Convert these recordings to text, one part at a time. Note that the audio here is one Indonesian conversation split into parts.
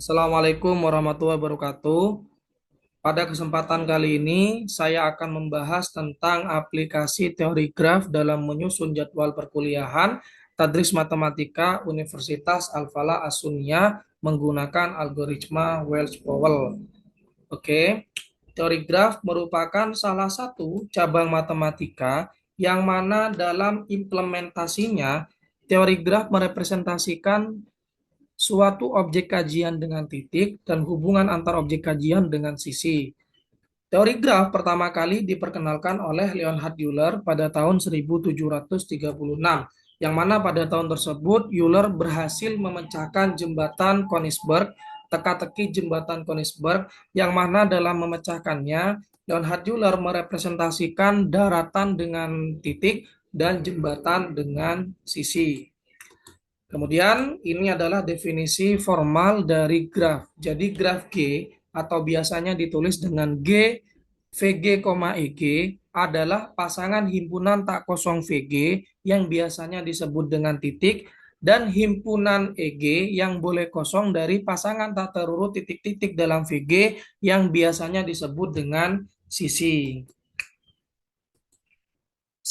Assalamualaikum warahmatullahi wabarakatuh. Pada kesempatan kali ini, saya akan membahas tentang aplikasi teori graf dalam menyusun jadwal perkuliahan Tadris Matematika Universitas Al-Falah As-Sunniyah menggunakan algoritma Welch-Powell. Oke, teori graf merupakan salah satu cabang matematika yang mana dalam implementasinya teori graf merepresentasikan suatu objek kajian dengan titik dan hubungan antar objek kajian dengan sisi. Teori graf pertama kali diperkenalkan oleh Leonhard Euler pada tahun 1736, yang mana pada tahun tersebut Euler berhasil memecahkan jembatan Konigsberg, teka-teki jembatan Konigsberg, yang mana dalam memecahkannya, Leonhard Euler merepresentasikan daratan dengan titik dan jembatan dengan sisi. Kemudian ini adalah definisi formal dari graf. Jadi graf G atau biasanya ditulis dengan G, VG, EG adalah pasangan himpunan tak kosong VG yang biasanya disebut dengan titik dan himpunan EG yang boleh kosong dari pasangan tak terurut titik-titik dalam VG yang biasanya disebut dengan sisi.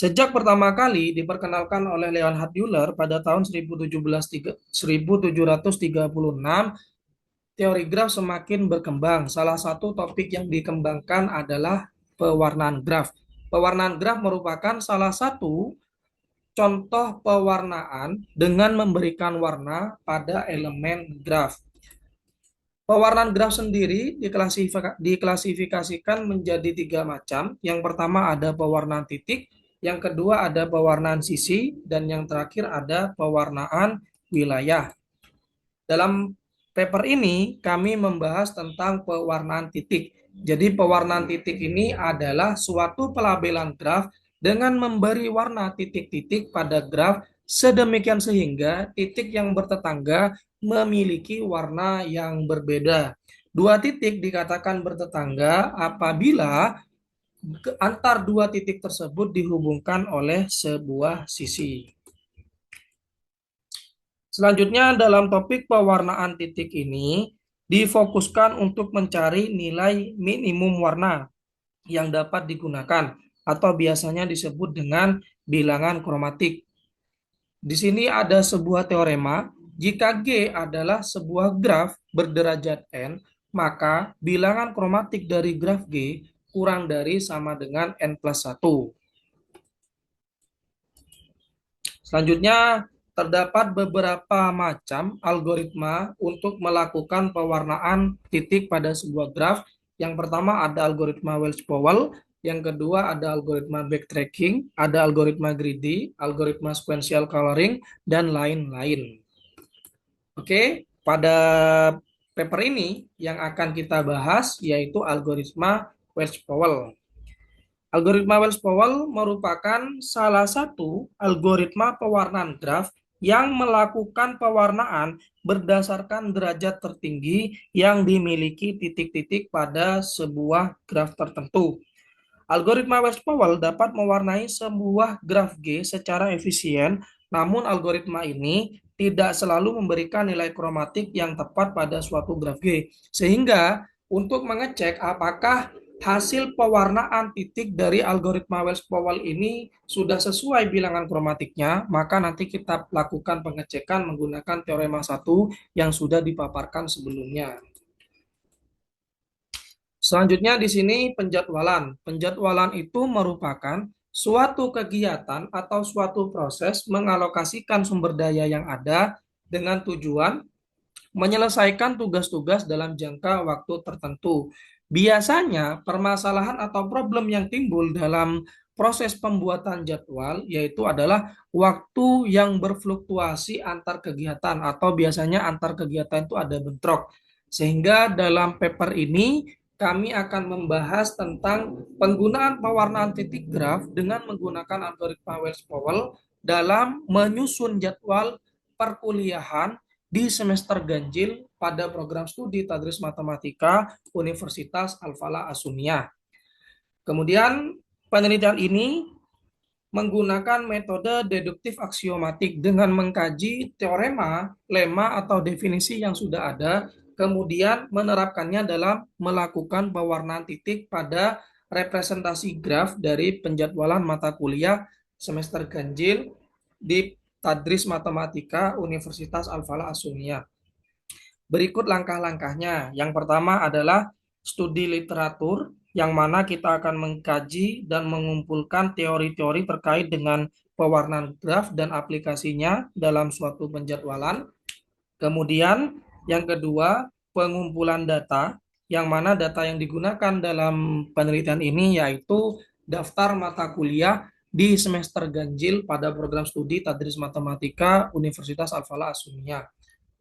Sejak pertama kali diperkenalkan oleh Leonhard Euler pada tahun 1736, teori graf semakin berkembang. Salah satu topik yang dikembangkan adalah pewarnaan graf. Pewarnaan graf merupakan salah satu contoh pewarnaan dengan memberikan warna pada elemen graf. Pewarnaan graf sendiri diklasifikasikan menjadi tiga macam. Yang pertama ada pewarnaan titik, yang kedua ada pewarnaan sisi, dan yang terakhir ada pewarnaan wilayah. Dalam paper ini kami membahas tentang pewarnaan titik. Jadi pewarnaan titik ini adalah suatu pelabelan graf dengan memberi warna titik-titik pada graf sedemikian sehingga titik yang bertetangga memiliki warna yang berbeda. Dua titik dikatakan bertetangga apabila antar dua titik tersebut dihubungkan oleh sebuah sisi. Selanjutnya dalam topik pewarnaan titik ini difokuskan untuk mencari nilai minimum warna yang dapat digunakan atau biasanya disebut dengan bilangan kromatik. Di sini ada sebuah teorema, jika G adalah sebuah graf berderajat n, maka bilangan kromatik dari graf G kurang dari sama dengan n plus 1. Selanjutnya, terdapat beberapa macam algoritma untuk melakukan pewarnaan titik pada sebuah graf. Yang pertama ada algoritma Welch-Powell, yang kedua ada algoritma backtracking, ada algoritma greedy, algoritma sequential coloring, dan lain-lain. Oke, pada paper ini yang akan kita bahas yaitu algoritma Welch-Powell. Algoritma Welch-Powell merupakan salah satu algoritma pewarnaan graf yang melakukan pewarnaan berdasarkan derajat tertinggi yang dimiliki titik-titik pada sebuah graf tertentu. Algoritma Welch-Powell dapat mewarnai sebuah graf G secara efisien, namun algoritma ini tidak selalu memberikan nilai kromatik yang tepat pada suatu graf G. Sehingga untuk mengecek apakah hasil pewarnaan titik dari algoritma Welch-Powell ini sudah sesuai bilangan kromatiknya, maka nanti kita lakukan pengecekan menggunakan teorema 1 yang sudah dipaparkan sebelumnya. Selanjutnya di sini penjadwalan. Penjadwalan itu merupakan suatu kegiatan atau suatu proses mengalokasikan sumber daya yang ada dengan tujuan menyelesaikan tugas-tugas dalam jangka waktu tertentu. Biasanya permasalahan atau problem yang timbul dalam proses pembuatan jadwal yaitu adalah waktu yang berfluktuasi antar kegiatan atau biasanya antar kegiatan itu ada bentrok. Sehingga dalam paper ini kami akan membahas tentang penggunaan pewarnaan titik graf dengan menggunakan algoritma Welch-Powell dalam menyusun jadwal perkuliahan di semester ganjil pada program studi Tadris Matematika Universitas Al-Falah As-Sunniyah. Kemudian penelitian ini menggunakan metode deduktif aksiomatik dengan mengkaji teorema, lema atau definisi yang sudah ada kemudian menerapkannya dalam melakukan pewarnaan titik pada representasi graf dari penjadwalan mata kuliah semester ganjil di Tadris Matematika Universitas Al-Falah As-Sunniyah. Berikut langkah-langkahnya. Yang pertama adalah studi literatur, yang mana kita akan mengkaji dan mengumpulkan teori-teori terkait dengan pewarnaan graf dan aplikasinya dalam suatu penjadwalan. Kemudian yang kedua, pengumpulan data, yang mana data yang digunakan dalam penelitian ini yaitu daftar mata kuliah di semester ganjil pada program studi Tadris Matematika Universitas Al-Falah As-Sunniyah.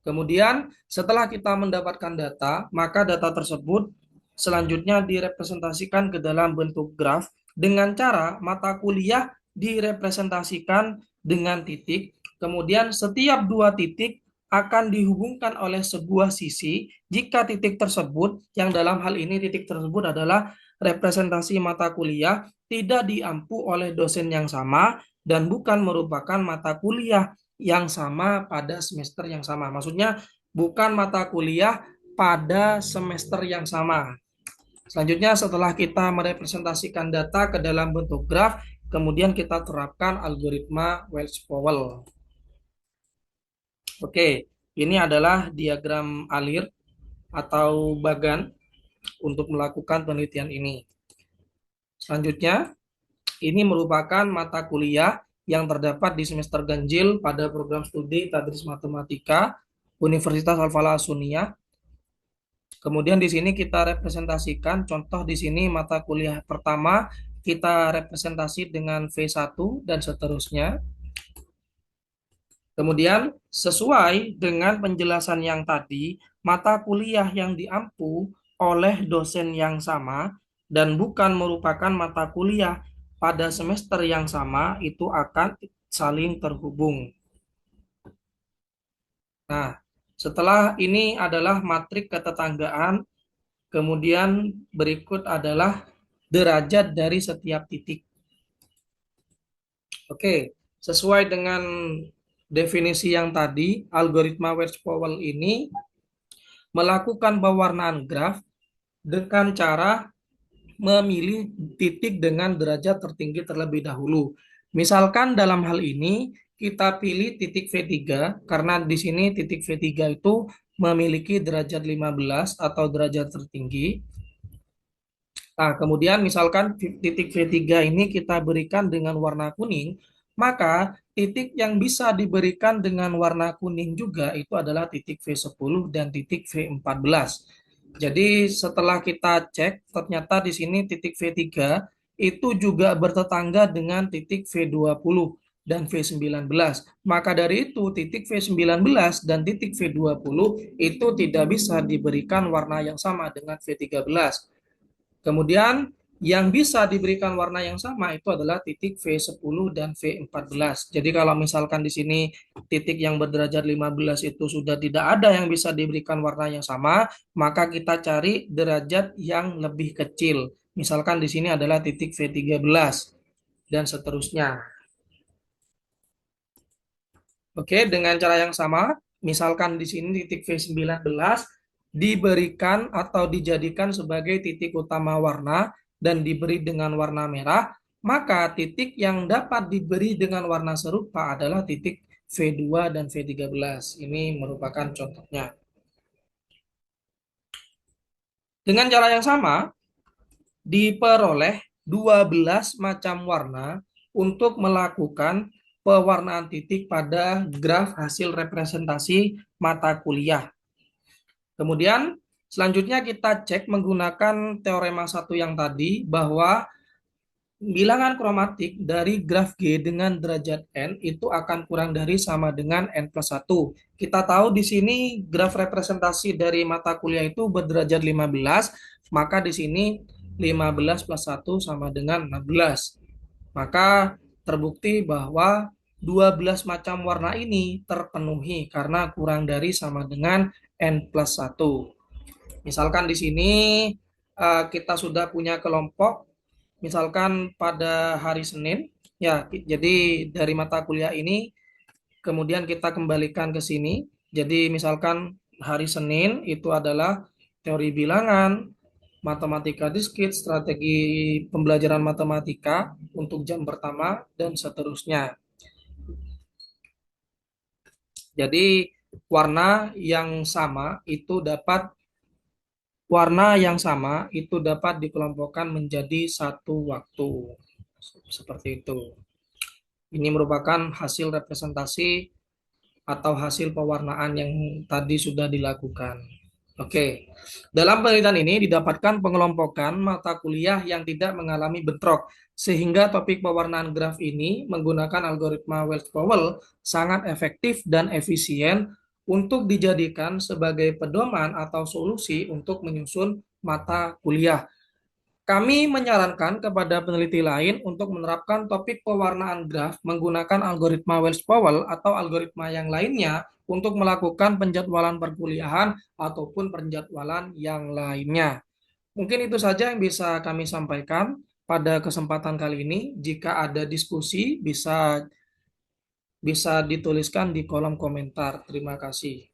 Kemudian setelah kita mendapatkan data, maka data tersebut selanjutnya direpresentasikan ke dalam bentuk graf dengan cara mata kuliah direpresentasikan dengan titik. Kemudian setiap dua titik akan dihubungkan oleh sebuah sisi jika titik tersebut, yang dalam hal ini titik tersebut adalah representasi mata kuliah, tidak diampu oleh dosen yang sama dan bukan merupakan mata kuliah yang sama pada semester yang sama. Maksudnya bukan mata kuliah pada semester yang sama. Selanjutnya setelah kita merepresentasikan data ke dalam bentuk graf, kemudian kita terapkan algoritma Wells-Powell. Oke, ini adalah diagram alir atau bagan untuk melakukan penelitian ini. Selanjutnya, ini merupakan mata kuliah yang terdapat di semester ganjil pada program studi Tadris Matematika Universitas Al-Falah As-Sunniyah. Kemudian di sini kita representasikan, contoh di sini mata kuliah pertama kita representasi dengan V1 dan seterusnya. Kemudian sesuai dengan penjelasan yang tadi, mata kuliah yang diampu oleh dosen yang sama dan bukan merupakan mata kuliah pada semester yang sama itu akan saling terhubung. Nah, setelah ini adalah matrik ketetanggaan, kemudian berikut adalah derajat dari setiap titik. Oke, sesuai dengan definisi yang tadi, algoritma Wells-Powell ini melakukan pewarnaan graf dengan cara memilih titik dengan derajat tertinggi terlebih dahulu. Misalkan dalam hal ini kita pilih titik V3 karena di sini titik V3 itu memiliki derajat 15 atau derajat tertinggi. Nah, kemudian misalkan titik V3 ini kita berikan dengan warna kuning, maka titik yang bisa diberikan dengan warna kuning juga itu adalah titik V10 dan titik V14. Jadi setelah kita cek, ternyata di sini titik V3 itu juga bertetangga dengan titik V20 dan V19. Maka dari itu titik V19 dan titik V20 itu tidak bisa diberikan warna yang sama dengan V13. Kemudian yang bisa diberikan warna yang sama itu adalah titik V10 dan V14. Jadi kalau misalkan di sini titik yang berderajat 15 itu sudah tidak ada yang bisa diberikan warna yang sama, maka kita cari derajat yang lebih kecil. Misalkan di sini adalah titik V13 dan seterusnya. Oke, dengan cara yang sama, misalkan di sini titik V19 diberikan atau dijadikan sebagai titik utama warna dan diberi dengan warna merah, maka titik yang dapat diberi dengan warna serupa adalah titik V2 dan V13. Ini merupakan contohnya. Dengan cara yang sama, diperoleh 12 macam warna untuk melakukan pewarnaan titik pada graf hasil representasi mata kuliah. Kemudian selanjutnya kita cek menggunakan teorema 1 yang tadi bahwa bilangan kromatik dari graf G dengan derajat N itu akan kurang dari sama dengan N plus 1. Kita tahu di sini graf representasi dari mata kuliah itu berderajat 15, maka di sini 15 plus 1 sama dengan 16. Maka terbukti bahwa 12 macam warna ini terpenuhi karena kurang dari sama dengan N plus 1. Misalkan di sini kita sudah punya kelompok, misalkan pada hari Senin, ya, jadi dari mata kuliah ini kemudian kita kembalikan ke sini. Jadi misalkan hari Senin itu adalah teori bilangan, matematika diskrit, strategi pembelajaran matematika untuk jam pertama, dan seterusnya. Jadi warna yang sama itu dapat dikelompokkan menjadi satu waktu. Seperti itu. Ini merupakan hasil representasi atau hasil pewarnaan yang tadi sudah dilakukan. Oke, dalam penelitian ini didapatkan pengelompokan mata kuliah yang tidak mengalami bentrok, sehingga topik pewarnaan graf ini menggunakan algoritma Wells-Powell sangat efektif dan efisien untuk dijadikan sebagai pedoman atau solusi untuk menyusun mata kuliah. Kami menyarankan kepada peneliti lain untuk menerapkan topik pewarnaan graf menggunakan algoritma Wells-Powell atau algoritma yang lainnya untuk melakukan penjadwalan perkuliahan ataupun penjadwalan yang lainnya. Mungkin itu saja yang bisa kami sampaikan pada kesempatan kali ini. Jika ada diskusi, bisa dituliskan di kolom komentar. Terima kasih.